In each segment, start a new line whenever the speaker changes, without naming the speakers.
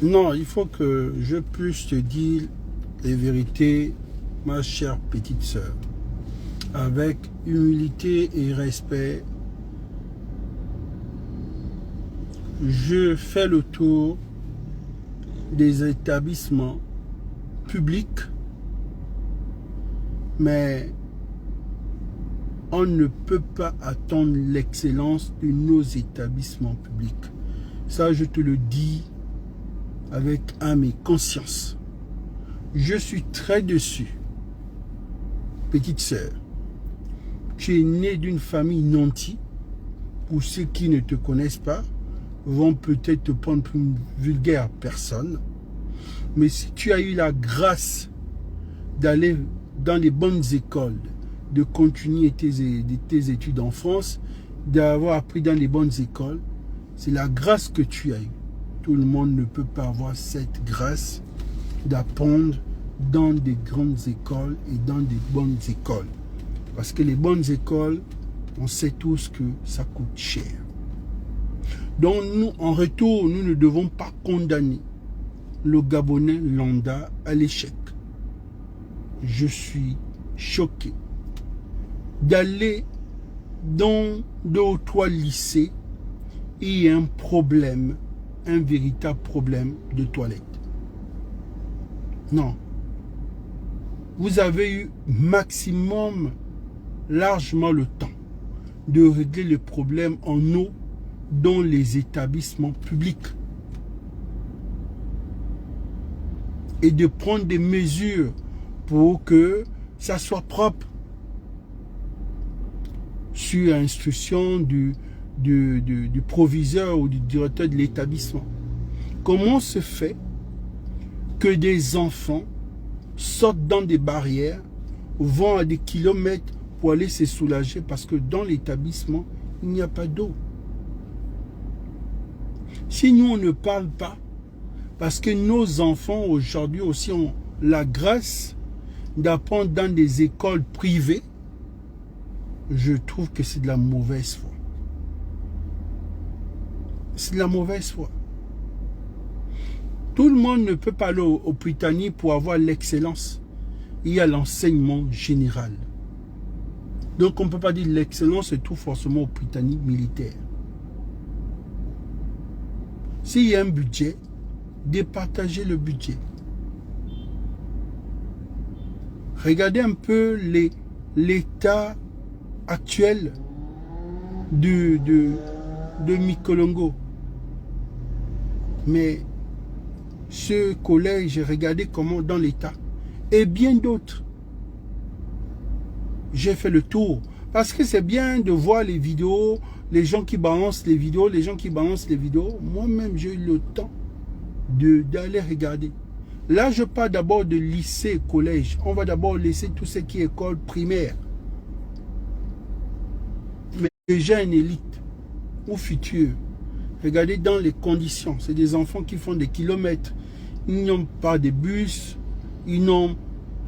Non, il faut que je puisse te dire les vérités, ma chère petite sœur. Avec humilité et respect, je fais le tour des établissements publics, mais on ne peut pas attendre l'excellence de nos établissements publics. Ça, je te le dis avec âme et conscience. Je suis très déçu. Petite sœur, tu es née d'une famille nantie. Pour ceux qui ne te connaissent pas, vont peut-être te prendre pour une vulgaire personne. Mais si tu as eu la grâce d'aller dans les bonnes écoles, de continuer tes études en France, d'avoir appris dans les bonnes écoles, c'est la grâce que tu as eue. Tout le monde ne peut pas avoir cette grâce d'apprendre dans des grandes écoles et dans des bonnes écoles. Parce que les bonnes écoles, on sait tous que ça coûte cher. Donc nous, en retour, nous ne devons pas condamner le Gabonais lambda à l'échec. Je suis choqué d'aller dans 2 ou 3 lycées et il y a un problème, un véritable problème de toilette. Non. Vous avez eu maximum, largement le temps de régler le problème en eau dans les établissements publics et de prendre des mesures pour que ça soit propre sur instruction du proviseur ou du directeur de l'établissement. Comment se fait que des enfants sortent dans des barrières, vont à des kilomètres pour aller se soulager parce que dans l'établissement, il n'y a pas d'eau? Si nous, on ne parle pas, parce que nos enfants aujourd'hui aussi ont la grâce d'apprendre dans des écoles privées, je trouve que c'est de la mauvaise foi. C'est de la mauvaise foi. Tout le monde ne peut pas aller au Britannique pour avoir l'excellence. Il y a l'enseignement général. Donc on ne peut pas dire l'excellence se trouve forcément au Britannique militaire. S'il y a un budget, départagez le budget. Regardez un peu l'état actuel de Mikolongo. Mais ce collège, regardez comment dans l'état. Et bien d'autres. J'ai fait le tour. Parce que c'est bien de voir les vidéos, les gens qui balancent les vidéos, Moi-même, j'ai eu le temps d'aller regarder. Là, je parle d'abord de lycée, collège. On va d'abord laisser tout ce qui est école primaire. Mais déjà une élite ou futur. Regardez dans les conditions. C'est des enfants qui font des kilomètres. Ils n'ont pas de bus. Ils n'ont...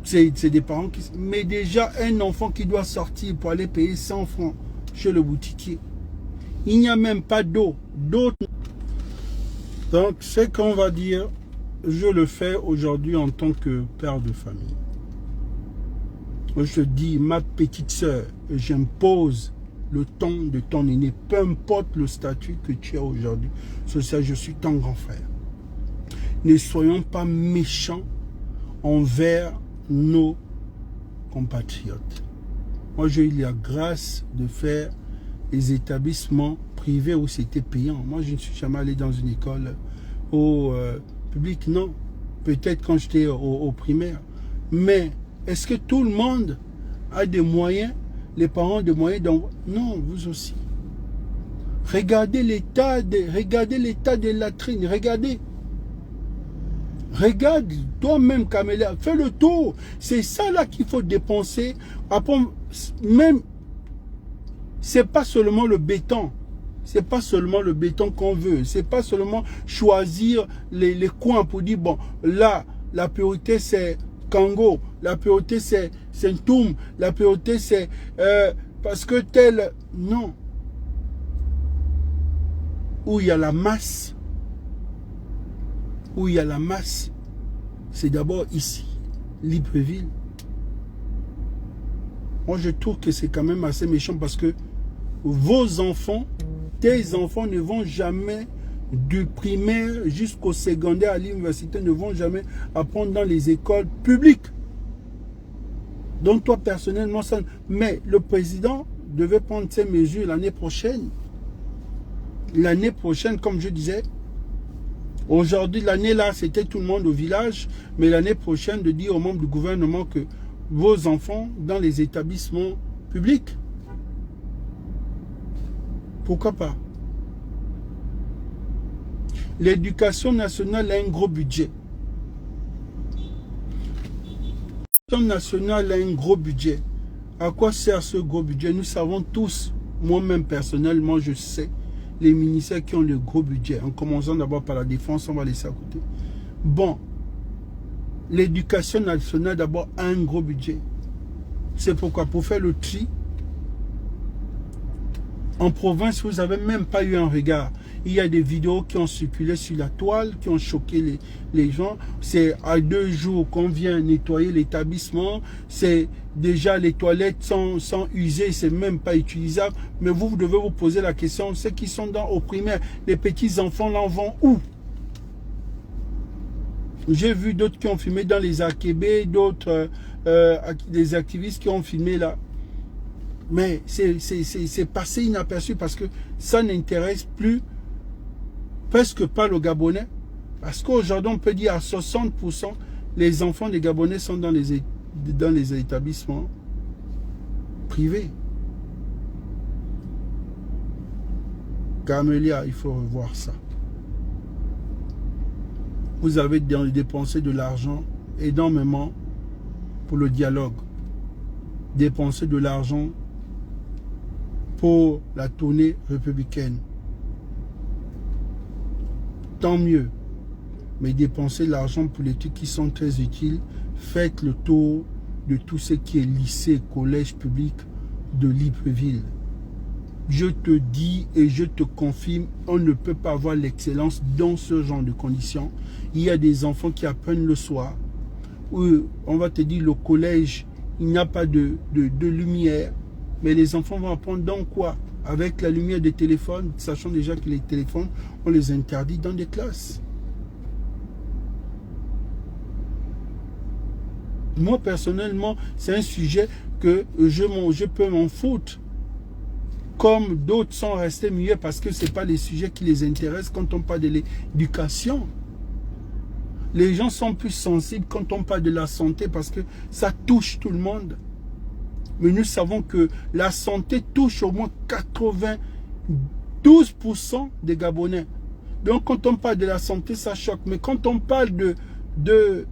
C'est des parents qui... Mais déjà, un enfant qui doit sortir pour aller payer 100 francs chez le boutiquier. Il n'y a même pas d'eau. Donc, ce qu'on va dire, je le fais aujourd'hui en tant que père de famille. Je dis, ma petite sœur, j'impose le temps de ton aîné, peu importe le statut que tu as aujourd'hui. C'est ça, je suis ton grand frère. Ne soyons pas méchants envers nos compatriotes. Moi, j'ai eu la grâce de faire les établissements privés où c'était payant. Moi, je ne suis jamais allé dans une école au public, non. Peut-être quand j'étais au primaire. Mais est-ce que tout le monde a des moyens, les parents des moyens d'envoyer? Non, vous aussi. Regardez l'état des latrines, regardez. Regarde toi-même, Camélia, fais le tour. C'est ça là qu'il faut dépenser. Après, même, c'est pas seulement le béton. C'est pas seulement le béton qu'on veut. C'est pas seulement choisir les coins pour dire, bon, là, la priorité c'est Kango, la priorité c'est Ntoum, la priorité c'est parce que tel... Non. Où il y a la masse, où il y a la masse, c'est d'abord ici, Libreville. Moi, je trouve que c'est quand même assez méchant parce que vos enfants, tes enfants ne vont jamais du primaire jusqu'au secondaire à l'université, ne vont jamais apprendre dans les écoles publiques. Donc toi, personnellement, ça... Mais le président devait prendre ces mesures l'année prochaine. L'année prochaine, comme je disais, aujourd'hui, l'année là, c'était tout le monde au village, mais l'année prochaine, de dire aux membres du gouvernement que vos enfants dans les établissements publics. Pourquoi pas? L'éducation nationale a un gros budget. L'éducation nationale a un gros budget. À quoi sert ce gros budget? Nous savons tous, moi-même personnellement, je sais, les ministères qui ont le gros budget. En commençant d'abord par la défense, on va laisser à côté. Bon, l'éducation nationale d'abord a un gros budget. C'est pourquoi, pour faire le tri, en province, vous n'avez même pas eu un regard. Il y a des vidéos qui ont circulé sur la toile, qui ont choqué les gens. C'est à 2 jours qu'on vient nettoyer l'établissement. C'est déjà les toilettes sont usées, c'est même pas utilisable. Mais vous devez vous poser la question, ceux qui sont au primaire, les petits enfants là vont où? J'ai vu d'autres qui ont filmé dans les AKB, d'autres des activistes qui ont filmé là. Mais c'est passé inaperçu parce que ça n'intéresse plus presque pas le Gabonais. Parce qu'aujourd'hui, on peut dire à 60%, les enfants des Gabonais sont dans les établissements privés. Camélia, il faut revoir ça. Vous avez dépensé de l'argent énormément pour le dialogue. Dépensé de l'argent pour la tournée républicaine. Tant mieux. Mais dépensez l'argent pour les trucs qui sont très utiles. Faites le tour de tout ce qui est lycée, collège public de Libreville. Je te dis et je te confirme, on ne peut pas avoir l'excellence dans ce genre de conditions. Il y a des enfants qui apprennent le soir. Où on va te dire le collège, il n'y a pas de lumière. Mais les enfants vont apprendre dans quoi? Avec la lumière des téléphones, sachant déjà que les téléphones, on les interdit dans des classes. Moi, personnellement, c'est un sujet que je peux m'en foutre. Comme d'autres sont restés muets parce que ce n'est pas les sujets qui les intéressent quand on parle de l'éducation. Les gens sont plus sensibles quand on parle de la santé parce que ça touche tout le monde. Mais nous savons que la santé touche au moins 92% des Gabonais. Donc quand on parle de la santé, ça choque. Mais quand on parle de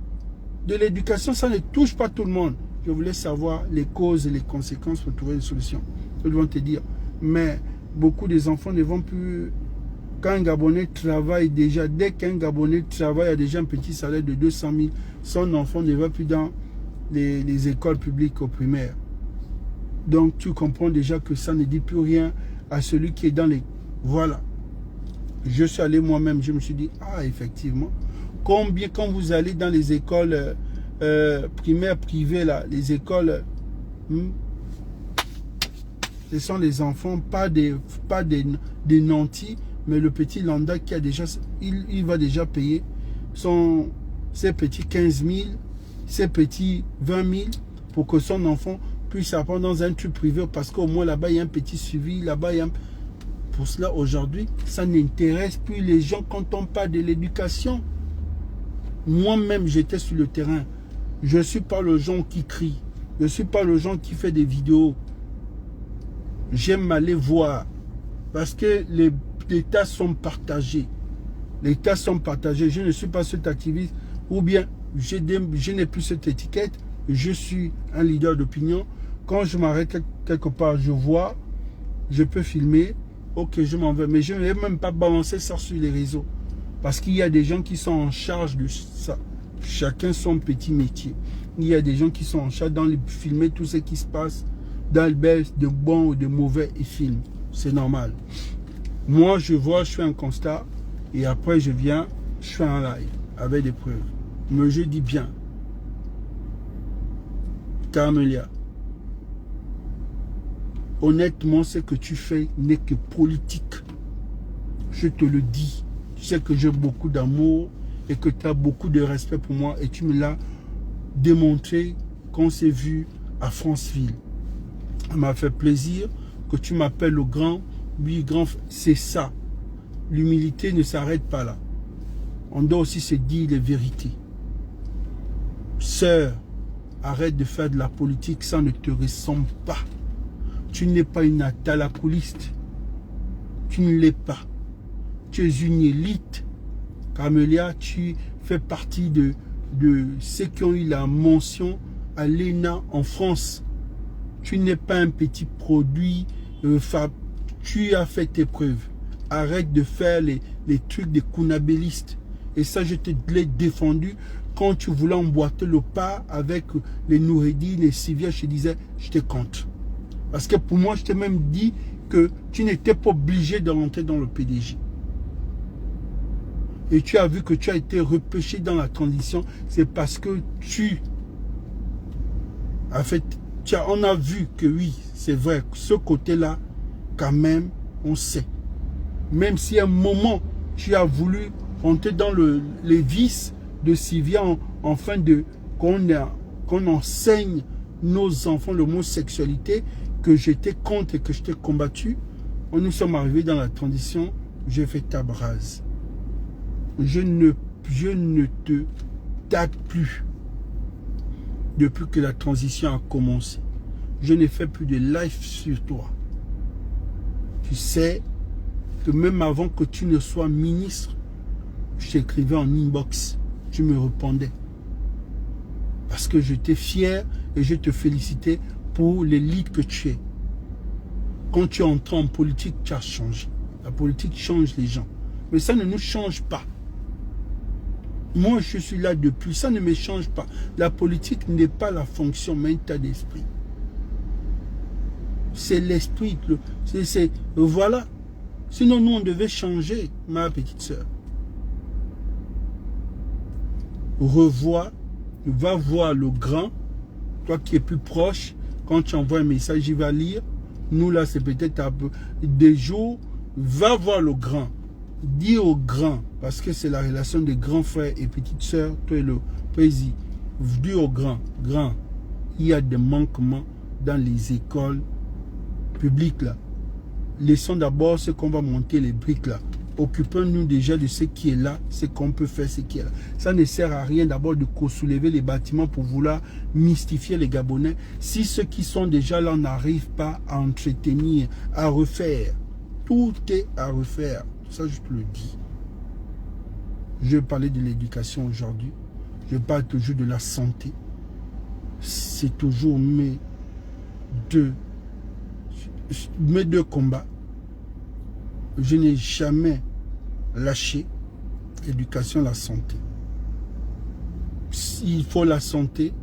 l'éducation, ça ne touche pas tout le monde. Je voulais savoir les causes et les conséquences pour trouver des solutions. Ils vont te dire. Mais beaucoup des enfants ne vont plus... Quand un Gabonais travaille déjà, dès qu'un Gabonais travaille, a déjà un petit salaire de 200 000, son enfant ne va plus dans les écoles publiques au primaire. Donc tu comprends déjà que ça ne dit plus rien à celui qui est dans les... Voilà. Je suis allé moi-même, je me suis dit, ah effectivement, combien quand vous allez dans les écoles primaires privées, là, les écoles... ce sont les enfants, pas des nantis, mais le petit lambda qui a déjà... Il va déjà payer ses petits 15 000, ses petits 20 000 pour que son enfant puisse apprendre dans un truc privé parce qu'au moins là-bas il y a un petit suivi, là-bas il y a un... Pour cela aujourd'hui, ça n'intéresse plus les gens quand on parle de l'éducation. Moi-même j'étais sur le terrain. Je ne suis pas le genre qui crie. Je ne suis pas le genre qui fait des vidéos. J'aime aller voir parce que les tâches sont partagées. Les tâches sont partagées. Je ne suis pas cet activiste ou bien je n'ai plus cette étiquette. Je suis un leader d'opinion. Quand je m'arrête quelque part, je vois, je peux filmer, ok, je m'en vais. Mais je ne vais même pas balancer ça sur les réseaux. Parce qu'il y a des gens qui sont en charge de ça. Chacun son petit métier. Il y a des gens qui sont en charge de filmer tout ce qui se passe dans le best, de bon ou de mauvais, ils filment. C'est normal. Moi, je vois, je fais un constat et après, je viens, je fais un live. avec des preuves. Mais je dis bien, Camélia, honnêtement, ce que tu fais n'est que politique. Je te le dis. Tu sais que j'ai beaucoup d'amour et que tu as beaucoup de respect pour moi et tu me l'as démontré quand on s'est vu à Franceville. Ça m'a fait plaisir que tu m'appelles le grand. Oui, grand, c'est ça. L'humilité ne s'arrête pas là. On doit aussi se dire les vérités. Sœur, arrête de faire de la politique, ça ne te ressemble pas. Tu n'es pas une atalacouliste. Tu ne l'es pas. Tu es une élite. Camélia, tu fais partie de ceux qui ont eu la mention à l'ENA en France. Tu n'es pas un petit produit. Tu as fait tes preuves. Arrête de faire les trucs des kunabélistes. Et ça, je te l'ai défendu quand tu voulais emboîter le pas avec les Noureddin et Sivia. Je te disais, je te compte. Parce que pour moi, je t'ai même dit que tu n'étais pas obligé de rentrer dans le PDG. Et tu as vu que tu as été repêché dans la transition. C'est parce que tu as fait... On a vu que oui, c'est vrai, ce côté-là, quand même, on sait. Même si à un moment, tu as voulu rentrer dans les vices de Sivia, afin de qu'on enseigne nos enfants l'homosexualité, que j'étais contre et que je t'ai combattu. Nous sommes arrivés dans la transition, j'ai fait ta brase. Je ne te tape plus depuis que la transition a commencé. Je n'ai fait plus de live sur toi. Tu sais que même avant que tu ne sois ministre, je t'écrivais en inbox, tu me répondais. Parce que j'étais fier et je te félicitais pour l'élite que tu es. Quand tu entres en politique, tu as changé. La politique change les gens. Mais ça ne nous change pas. Moi, je suis là depuis. Ça ne me change pas. La politique n'est pas la fonction, mais un état d'esprit. C'est l'esprit. Voilà. Sinon, nous, on devait changer, ma petite sœur. Revois, va voir le grand. Toi qui es plus proche, quand tu envoies un message, il va lire. Nous, là, c'est peut-être un peu des jours. Va voir le grand. Dis au grand, parce que c'est la relation de grands frères et petites sœurs, toi et le président. Dis au grand, il y a des manquements dans les écoles publiques là. Laissons d'abord ce qu'on va monter les briques là. Occupons-nous déjà de ce qui est là, ce qu'on peut faire, ce qui est là. Ça ne sert à rien d'abord de soulever les bâtiments pour vouloir mystifier les Gabonais. Si ceux qui sont déjà là n'arrivent pas à entretenir, à refaire, tout est à refaire. Ça, je te le dis. Je vais parler de l'éducation aujourd'hui. Je parle toujours de la santé. C'est toujours mes deux combats. Je n'ai jamais lâché l'éducation, la santé. Il faut la santé,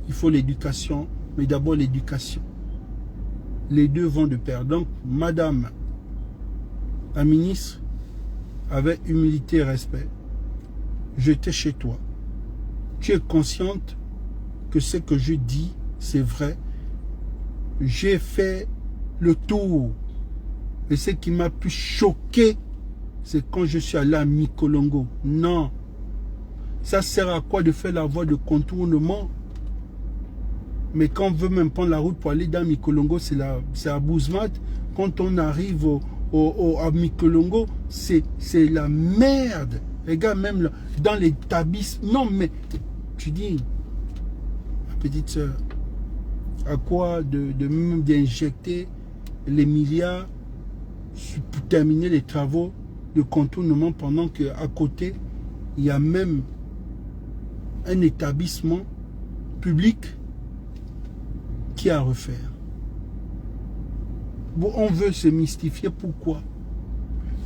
il faut l'éducation, mais d'abord l'éducation. Les deux vont de pair. Donc, madame la ministre, avec humilité et respect, j'étais chez toi. Tu es consciente que ce que je dis, c'est vrai. J'ai fait le tour. Et ce qui m'a pu choquer, c'est quand je suis allé à Mikolongo. Non. Ça sert à quoi de faire la voie de contournement? Mais quand on veut même prendre la route pour aller dans Mikolongo, c'est à Bouzmat. Quand on arrive à Mikolongo, c'est la merde. Regarde, même dans les tabis. Non, mais tu dis, ma petite soeur, à quoi d'injecter les milliards pour terminer les travaux de contournement pendant qu'à côté, il y a même un établissement public qui a à refaire. Bon, on veut se mystifier, pourquoi?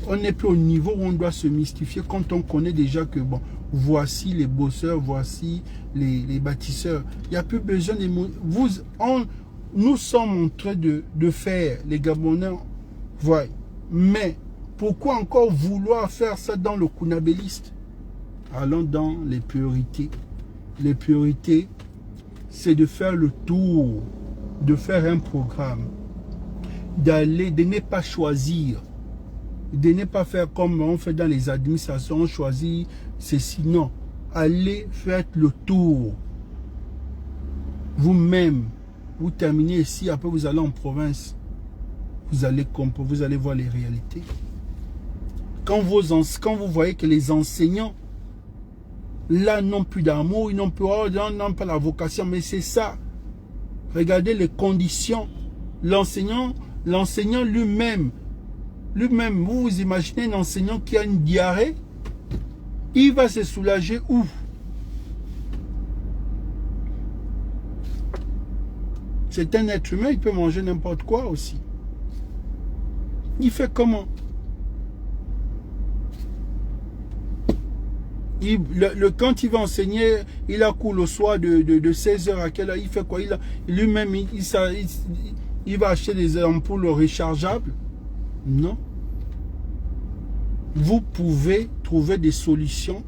On n'est plus au niveau où on doit se mystifier quand on connaît déjà que, bon, voici les bosseurs, voici les bâtisseurs. Il n'y a plus besoin de... Nous sommes en train de faire, les Gabonais, voilà. Mais pourquoi encore vouloir faire ça dans le kunabéliste? allons dans les priorités. Les priorités, c'est de faire le tour, de faire un programme, d'aller, de ne pas choisir, de ne pas faire comme on fait dans les administrations, on choisit ceci, non. Allez faire le tour. Vous-même, vous terminez ici, après vous allez en province. Vous allez voir les réalités. Quand vous voyez que les enseignants, là, n'ont plus d'amour, ils n'ont pas la vocation, mais c'est ça. Regardez les conditions. L'enseignant lui-même, vous vous imaginez un enseignant qui a une diarrhée, il va se soulager où? C'est un être humain, il peut manger n'importe quoi aussi. Il fait comment? Quand il va enseigner, il a cours le soir de 16h à quelle heure? Il fait quoi? Lui-même, il va acheter des ampoules rechargeables? Non. Vous pouvez trouver des solutions.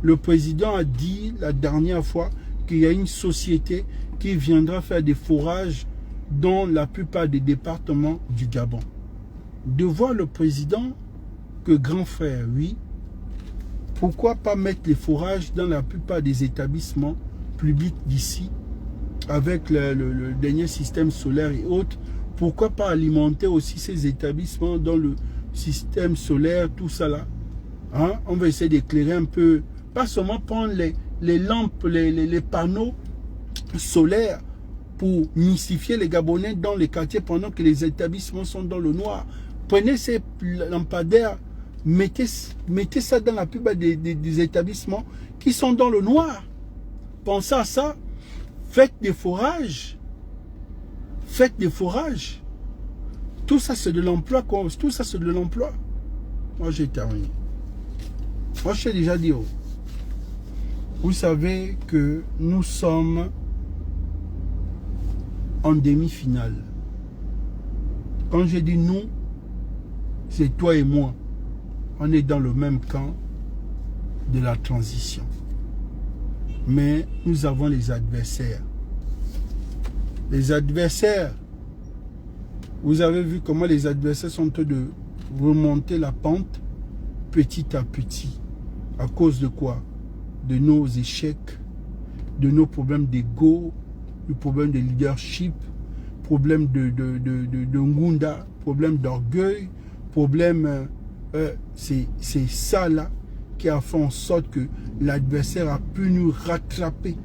Le président a dit la dernière fois qu'il y a une société qui viendra faire des forages dans la plupart des départements du Gabon. De voir le président que grand frère, oui, pourquoi pas mettre les forages dans la plupart des établissements publics d'ici avec le dernier système solaire et autres? Pourquoi pas alimenter aussi ces établissements dans le système solaire, tout ça là, hein? On va essayer d'éclairer un peu, pas seulement prendre les lampes, les panneaux solaires pour mystifier les Gabonais dans les quartiers pendant que les établissements sont dans le noir. Prenez ces lampadaires, mettez ça dans la plupart des établissements qui sont dans le noir. Pensez à ça, faites des forages. Faites des forages. Tout ça, c'est de l'emploi. Tout ça, c'est de l'emploi. Moi, j'ai terminé. Moi, je t'ai déjà dit. Oh. Vous savez que nous sommes en demi-finale. Quand je dis nous, c'est toi et moi. On est dans le même camp de la transition. Mais nous avons les adversaires. Les adversaires, vous avez vu comment les adversaires sont en train de remonter la pente petit à petit. À cause de quoi? De nos échecs, de nos problèmes d'ego, du problème de leadership, problème de ngunda, problème d'orgueil, problème... c'est ça là qui a fait en sorte que l'adversaire a pu nous rattraper.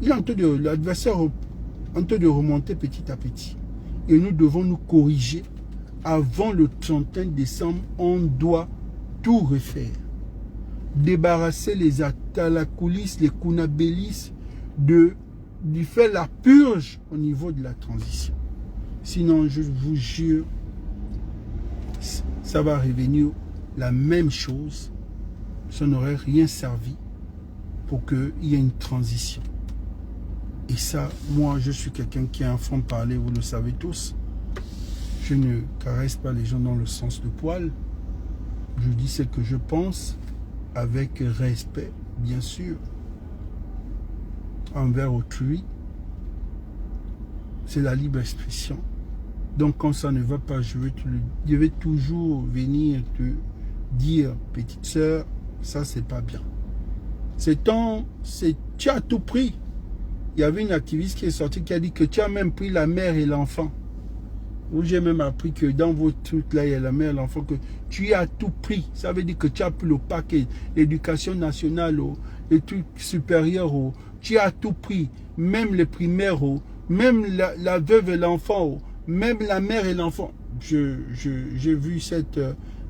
L'adversaire est en train de remonter petit à petit. Et nous devons nous corriger. Avant le 31 décembre, on doit tout refaire. Débarrasser les Atalakoulis, les Kounabélis, de faire la purge au niveau de la transition. Sinon, je vous jure, ça va revenir la même chose. Ça n'aurait rien servi pour qu'il y ait une transition. Et ça, moi, je suis quelqu'un qui a un franc-parler, vous le savez tous. Je ne caresse pas les gens dans le sens de poil. Je dis ce que je pense avec respect, bien sûr, envers autrui. C'est la libre expression. Donc, quand ça ne va pas, je vais toujours venir te dire, petite sœur, ça, c'est pas bien. Tu as tout pris. Il y avait une activiste qui est sortie qui a dit que tu as même pris la mère et l'enfant. Où j'ai même appris que dans vos trucs là, il y a la mère et l'enfant, que tu as tout pris. Ça veut dire que tu as pris le paquet, l'éducation nationale, les trucs supérieurs, tu as tout pris. Même les primaires, même la veuve et l'enfant, même la mère et l'enfant. J'ai vu cette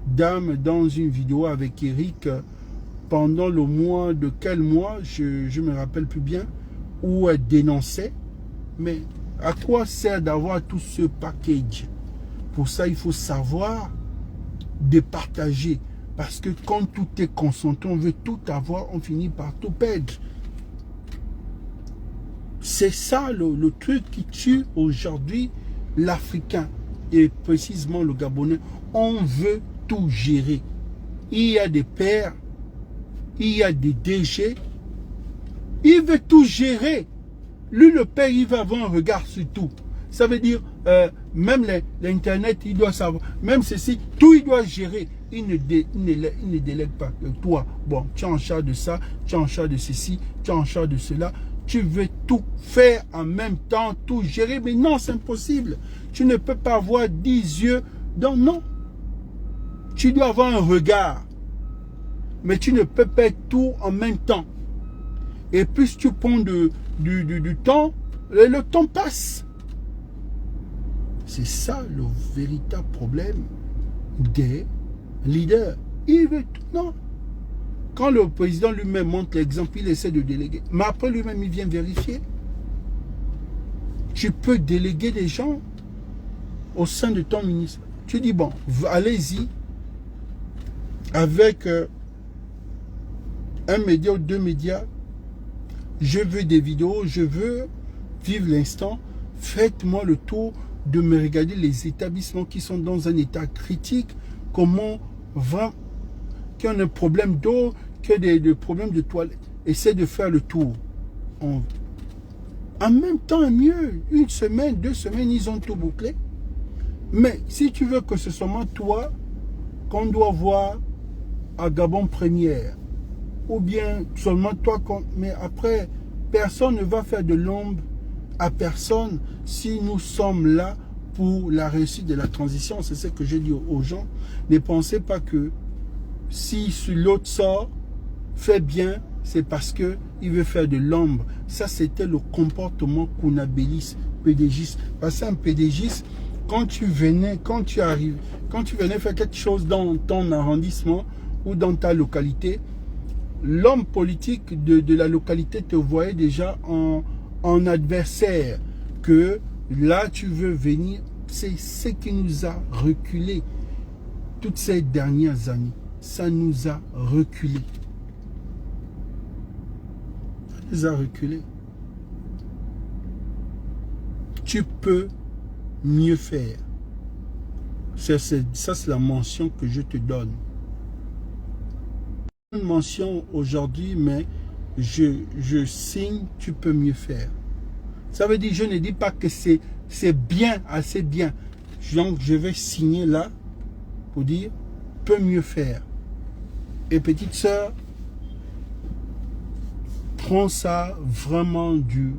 dame dans une vidéo avec Eric pendant le mois de quel mois, je me rappelle plus bien, où elle dénonçait. Mais à quoi sert d'avoir tout ce package? Pour ça, il faut savoir départager. Parce que quand tout est concentré, on veut tout avoir, on finit par tout perdre. C'est ça le truc qui tue aujourd'hui l'Africain et précisément le Gabonais. On veut tout gérer. Il y a des pères il y a des DG, il veut tout gérer. Lui, le père, il va avoir un regard sur tout. Ça veut dire, même l'Internet, il doit savoir, même ceci, tout il doit gérer. Il ne délègue pas. Toi, bon, tu es en charge de ça, tu es en charge de ceci, tu es en charge de cela. Tu veux tout faire en même temps, tout gérer. Mais non, c'est impossible. Tu ne peux pas avoir 10 yeux. Donc non. Tu dois avoir un regard. Mais tu ne peux pas être tout en même temps. Et plus tu prends du temps, le temps passe. C'est ça le véritable problème des leaders. Il veut tout. Non. Quand le président lui-même montre l'exemple, il essaie de déléguer. Mais après lui-même, il vient vérifier. Tu peux déléguer des gens au sein de ton ministère. Tu dis, bon, allez-y avec un média ou 2 médias. Je veux des vidéos, je veux vivre l'instant. Faites-moi le tour de me regarder les établissements qui sont dans un état critique. Comment vraiment, qui ont un problème d'eau, qui ont des problèmes de toilette. Essaie de faire le tour. En même temps, mieux. 1 semaine, 2 semaines, ils ont tout bouclé. Mais si tu veux que ce soit moi, toi, qu'on doit voir à Gabon Première, ou bien seulement toi, mais après, personne ne va faire de l'ombre à personne si nous sommes là pour la réussite de la transition. C'est ce que je dis aux gens. Ne pensez pas que si l'autre sort, fait bien, c'est parce qu'il veut faire de l'ombre. Ça, c'était le comportement Kounabélis, PDGiste. Parce qu'un PDGiste, quand tu venais faire quelque chose dans ton arrondissement ou dans ta localité, l'homme politique de la localité te voyait déjà en adversaire. Que là, tu veux venir. C'est ce qui nous a reculé toutes ces dernières années. Ça nous a reculé. Ça nous a reculé. Tu peux mieux faire. Ça, c'est la mention que je te donne. Une mention aujourd'hui, mais je signe, tu peux mieux faire. Ça veut dire, je ne dis pas que c'est bien, assez bien. Donc, je vais signer là pour dire, peut mieux faire. Et petite sœur, prends ça vraiment du